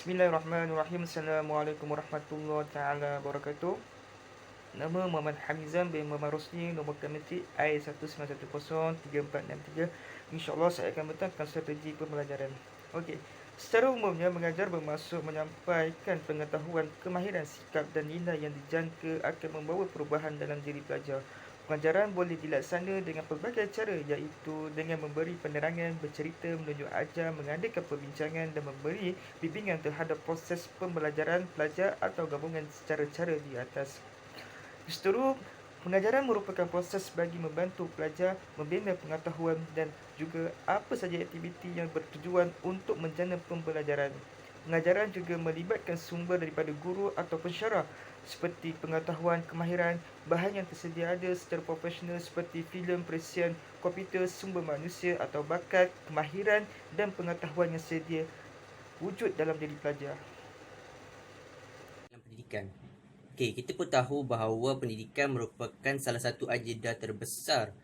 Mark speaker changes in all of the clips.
Speaker 1: Bismillahirrahmanirrahim. Assalamualaikum warahmatullahi taala wabarakatuh. Nama Muhammad Hamizan bin Muhammad Rosni, nombor kinetik I1910343. InsyaAllah saya akan bentangkan strategi pembelajaran. Okey. Secara umumnya, mengajar bermaksud menyampaikan pengetahuan, kemahiran, sikap dan nilai yang dijangka akan membawa perubahan dalam diri pelajar. Pengajaran boleh dilaksana dengan pelbagai cara, iaitu dengan memberi penerangan, bercerita, menunjuk ajar, mengadakan perbincangan dan memberi bimbingan terhadap proses pembelajaran pelajar atau gabungan cara-cara di atas. Seterusnya, pengajaran merupakan proses bagi membantu pelajar membina pengetahuan dan juga apa sahaja aktiviti yang bertujuan untuk menjana pembelajaran. Pengajaran juga melibatkan sumber daripada guru atau pensyarah seperti pengetahuan, kemahiran, bahan yang tersedia ada secara profesional seperti filem, perisian, komputer, sumber manusia atau bakat, kemahiran dan pengetahuan yang sedia wujud dalam diri pelajar.
Speaker 2: Dalam pendidikan. Okey, kita pun tahu bahawa pendidikan merupakan salah satu agenda terbesar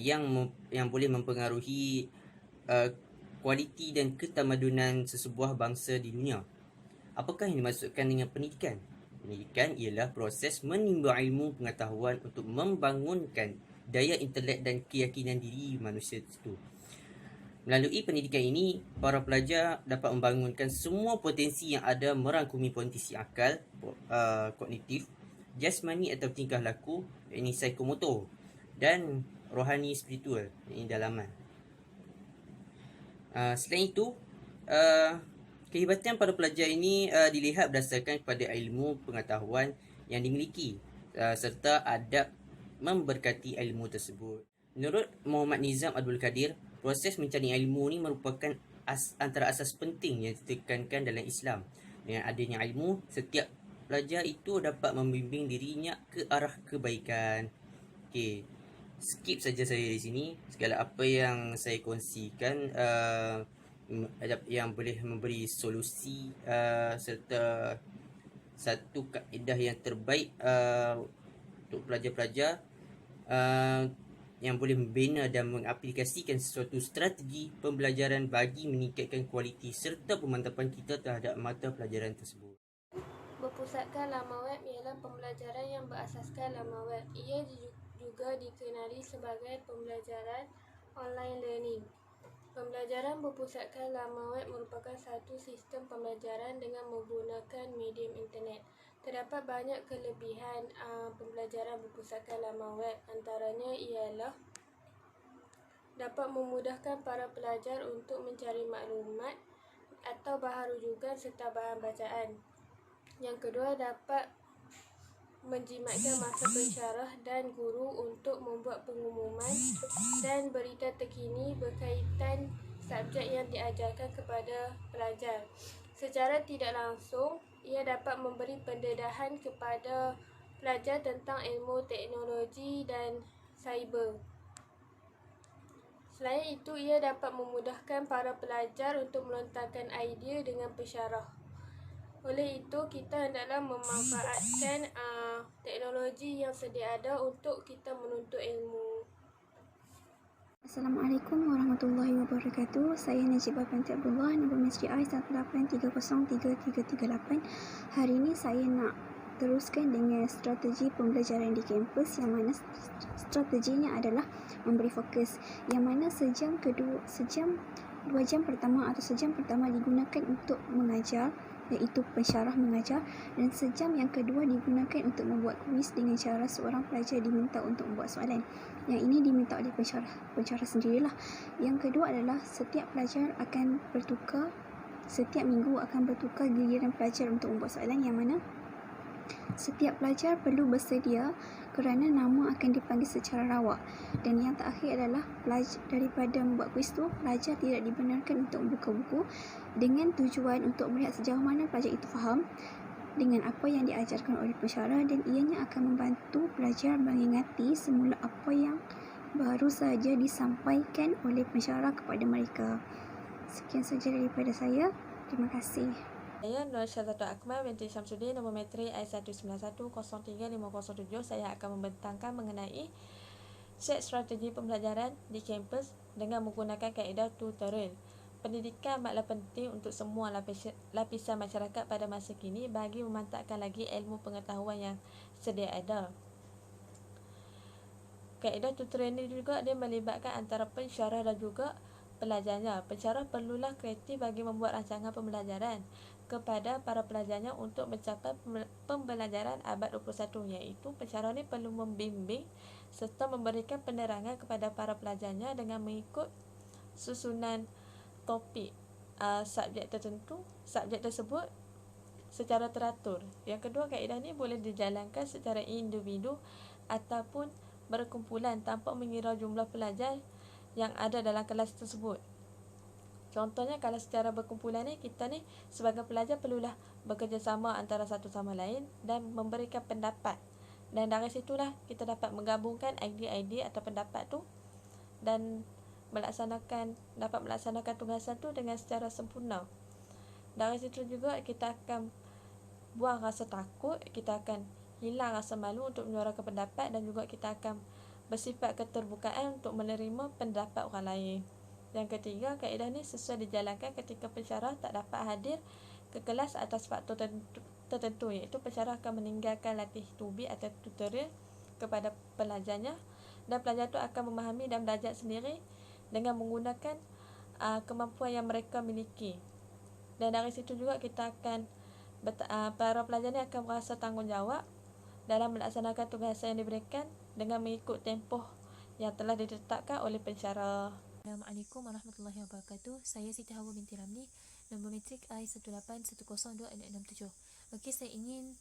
Speaker 2: yang boleh mempengaruhi kualiti dan ketamadunan sesebuah bangsa di dunia. Apakah yang dimaksudkan dengan pendidikan? Pendidikan ialah proses menimba ilmu pengetahuan untuk membangunkan daya intelek dan keyakinan diri manusia itu. Melalui pendidikan ini, para pelajar dapat membangunkan semua potensi yang ada, merangkumi potensi akal, kognitif, jasmani atau tingkah laku, ini psikomotor, dan rohani spiritual, ini dalaman. Selain itu, kehebatan para pelajar ini dilihat berdasarkan kepada ilmu pengetahuan yang dimiliki serta adab memberkati ilmu tersebut. Menurut Muhammad Nizam Abdul Kadir, proses mencari ilmu ni merupakan antara asas penting yang ditekankan dalam Islam. Dengan adanya ilmu, setiap pelajar itu dapat membimbing dirinya ke arah kebaikan. Okey, skip saja saya di sini. Segala apa yang saya kongsikan yang boleh memberi solusi serta satu kaedah yang terbaik untuk pelajar-pelajar yang boleh membina dan mengaplikasikan sesuatu strategi pembelajaran bagi meningkatkan kualiti serta pemantapan kita terhadap mata pelajaran tersebut.
Speaker 3: Berpusatkan laman web ialah pembelajaran yang berasaskan laman web. Ia juga dikenali sebagai pembelajaran online learning. Pembelajaran berpusatkan laman web merupakan satu sistem pembelajaran dengan menggunakan medium internet. Terdapat banyak kelebihan pembelajaran berpusatkan laman web. Antaranya ialah dapat memudahkan para pelajar untuk mencari maklumat atau bahan rujukan serta bahan bacaan. Yang kedua, dapat menjimatkan masa pensyarah dan guru untuk membuat pengumuman dan berita terkini berkaitan subjek yang diajarkan kepada pelajar. Secara tidak langsung, ia dapat memberi pendedahan kepada pelajar tentang ilmu teknologi dan cyber. Selain itu, ia dapat memudahkan para pelajar untuk melontarkan idea dengan pensyarah. Oleh itu, kita hendaklah memanfaatkan teknologi yang sedia ada untuk kita menuntut ilmu.
Speaker 4: Assalamualaikum warahmatullahi wabarakatuh. Saya Najibah binti Abdullah, nombor mesri I1830338. Hari ini saya nak teruskan dengan strategi pembelajaran di kampus, yang mana strateginya adalah memberi fokus, yang mana sejam 2 jam pertama atau sejam pertama digunakan untuk mengajar, iaitu pensyarah mengajar, dan sejam yang kedua digunakan untuk membuat kuis dengan cara seorang pelajar diminta untuk membuat soalan. Yang ini diminta oleh pensyarah sendirilah. Yang kedua adalah setiap pelajar akan bertukar, setiap minggu akan bertukar giliran pelajar untuk membuat soalan, yang mana setiap pelajar perlu bersedia kerana nama akan dipanggil secara rawak. Dan yang terakhir adalah daripada membuat kuis tu, pelajar tidak dibenarkan untuk membuka buku dengan tujuan untuk melihat sejauh mana pelajar itu faham dengan apa yang diajarkan oleh pensyarah, dan ianya akan membantu pelajar mengingati semula apa yang baru saja disampaikan oleh pensyarah kepada mereka. Sekian saja daripada saya. Terima kasih.
Speaker 3: Saya Nur Syazatul Akmal binti Syamsuddin, nombor metrik I191035507. Saya akan membentangkan mengenai set strategi pembelajaran di kampus dengan menggunakan kaedah tutorial.
Speaker 5: Pendidikan amatlah penting untuk semua lapisan masyarakat pada masa kini bagi memantapkan lagi ilmu pengetahuan yang sedia ada. Kaedah tutoring ini juga dia melibatkan antara pensyarah dan juga pelajarnya. Pensyarah perlulah kreatif bagi membuat rancangan pembelajaran kepada para pelajarnya untuk mencapai pembelajaran abad 21, iaitu pensyarah ni perlu membimbing serta memberikan penerangan kepada para pelajarnya dengan mengikut susunan topik subjek tertentu, subjek tersebut secara teratur. Yang kedua, kaedah ni boleh dijalankan secara individu ataupun berkumpulan tanpa mengira jumlah pelajar yang ada dalam kelas tersebut. Contohnya, kalau secara berkumpulan ni, kita ni sebagai pelajar perlulah bekerjasama antara satu sama lain dan memberikan pendapat. Dan dari situlah kita dapat menggabungkan idea-idea atau pendapat tu dan dapat melaksanakan tugasan tu dengan secara sempurna. Dari situ juga kita akan buang rasa takut, kita akan hilang rasa malu untuk menyuarakan pendapat dan juga kita akan bersifat keterbukaan untuk menerima pendapat orang lain. Yang ketiga, kaedah ni sesuai dijalankan ketika pensyarah tak dapat hadir ke kelas atas faktor tertentu, iaitu pensyarah akan meninggalkan latih tubi atau tutorial kepada pelajarnya dan pelajar tu akan memahami dan belajar sendiri dengan menggunakan kemampuan yang mereka miliki. Dan dari situ juga kita akan para pelajar ni akan merasa tanggungjawab dalam melaksanakan tugasan yang diberikan dengan mengikut tempoh yang telah ditetapkan oleh pensyarah.
Speaker 6: Assalamualaikum warahmatullahi wabarakatuh. Saya Siti Hawa binti Ramli, nombor metrik I1810267. Okey, saya ingin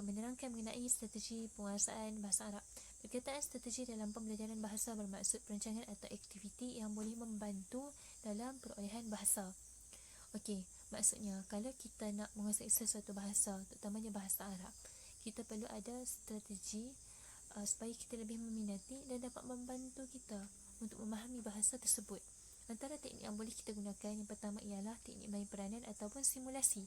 Speaker 6: menerangkan mengenai strategi penguasaan bahasa Arab. Perkataan strategi dalam pembelajaran bahasa bermaksud perancangan atau aktiviti yang boleh membantu dalam perolehan bahasa. Okey, maksudnya kalau kita nak menguasai sesuatu bahasa, terutamanya bahasa Arab, kita perlu ada strategi supaya kita lebih meminati dan dapat membantu kita untuk memahami bahasa tersebut. Antara teknik yang boleh kita gunakan, yang pertama ialah teknik main peranan ataupun simulasi.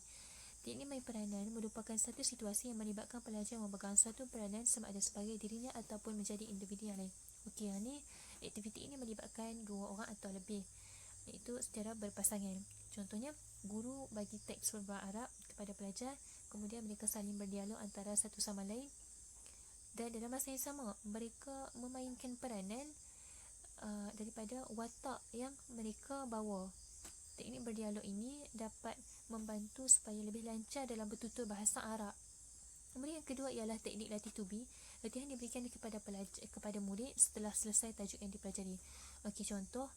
Speaker 6: Teknik main peranan merupakan satu situasi yang melibatkan pelajar memegang suatu peranan sama ada sebagai dirinya ataupun menjadi individu yang lain. Okey, yang ni aktiviti ini melibatkan dua orang atau lebih, iaitu secara berpasangan. Contohnya, guru bagi teks berbahasa Arab kepada pelajar, kemudian mereka saling berdialog antara satu sama lain dan dalam masa yang sama mereka memainkan peranan daripada watak yang mereka bawa. Teknik berdialog ini dapat membantu supaya lebih lancar dalam bertutur bahasa Arab. Kemudian yang kedua ialah teknik latih tubi. Latihan diberikan kepada murid setelah selesai tajuk yang dipelajari. Okey, contoh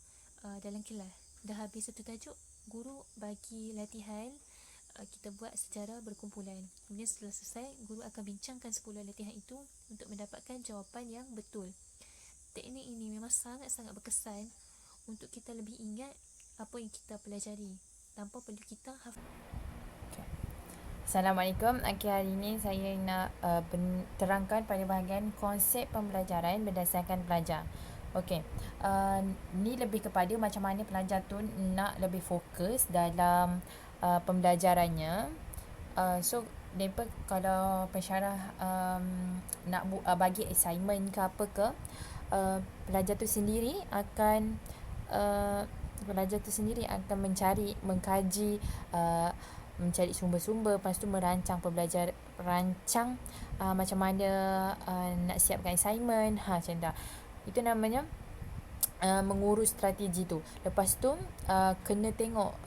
Speaker 6: dalam kelas dah habis satu tajuk, guru bagi latihan kita buat secara berkumpulan. Kemudian setelah selesai, guru akan bincangkan 10 latihan itu untuk mendapatkan jawapan yang betul. Teknik ini memang sangat-sangat berkesan untuk kita lebih ingat apa yang kita pelajari tanpa perlu kita hafal.
Speaker 7: Assalamualaikum. Hari ini saya nak terangkan pada bahagian konsep pembelajaran berdasarkan pelajar. Okey, ni lebih kepada macam mana pelajar tu nak lebih fokus dalam pembelajarannya. So mereka kalau pensyarah nak bagi assignment ke apa ke, pelajar tu sendiri akan mengkaji, mencari sumber-sumber, lepas tu merancang macam mana nak siapkan assignment, macam dah. Itu namanya mengurus strategi tu. Lepas tu kena tengok,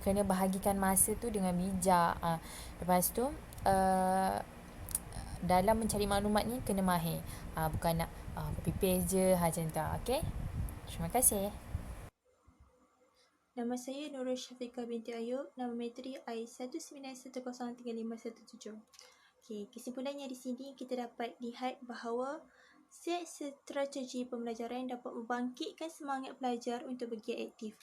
Speaker 7: kena bahagikan masa tu dengan bijak. Lepas tu dalam mencari maklumat ni kena mahir, bukan nak copy paste je macam tu. Okey, terima kasih.
Speaker 8: Nama saya Nurul Syafiqah binti Ayub, nama metri I191035117. Okey, kesimpulannya di sini kita dapat lihat bahawa set strategi pembelajaran dapat membangkitkan semangat pelajar untuk bergiat aktif.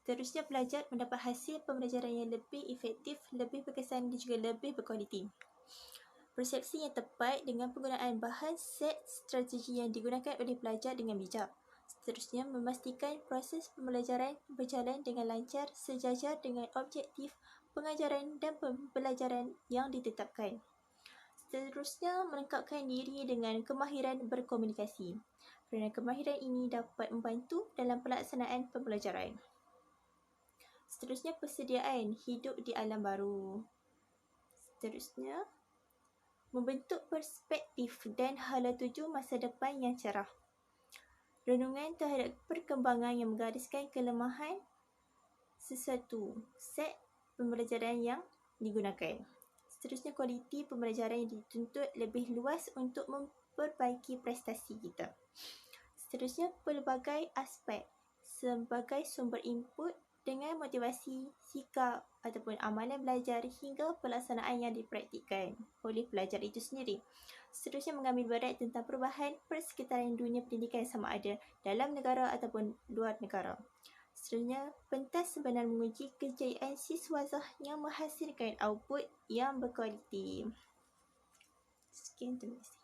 Speaker 8: Seterusnya, pelajar mendapat hasil pembelajaran yang lebih efektif, lebih berkesan dan juga lebih berkualiti. Persepsi yang tepat dengan penggunaan bahan set strategi yang digunakan oleh pelajar dengan bijak. Seterusnya, memastikan proses pembelajaran berjalan dengan lancar sejajar dengan objektif pengajaran dan pembelajaran yang ditetapkan. Seterusnya, melengkapkan diri dengan kemahiran berkomunikasi, kerana kemahiran ini dapat membantu dalam pelaksanaan pembelajaran. Seterusnya, persediaan hidup di alam baru. Seterusnya, membentuk perspektif dan hala tuju masa depan yang cerah. Renungan terhadap perkembangan yang menggariskan kelemahan sesuatu set pembelajaran yang digunakan. Seterusnya, kualiti pembelajaran yang dituntut lebih luas untuk memperbaiki prestasi kita. Seterusnya, pelbagai aspek sebagai sumber input dengan motivasi, sikap ataupun amalan belajar hingga pelaksanaan yang dipraktikkan oleh pelajar itu sendiri. Seterusnya, mengambil berat tentang perubahan persekitaran dunia pendidikan sama ada dalam negara ataupun luar negara. Seterusnya, pentas sebenar menguji kejayaan siswazah yang menghasilkan output yang berkualiti. Sekian, terima kasih.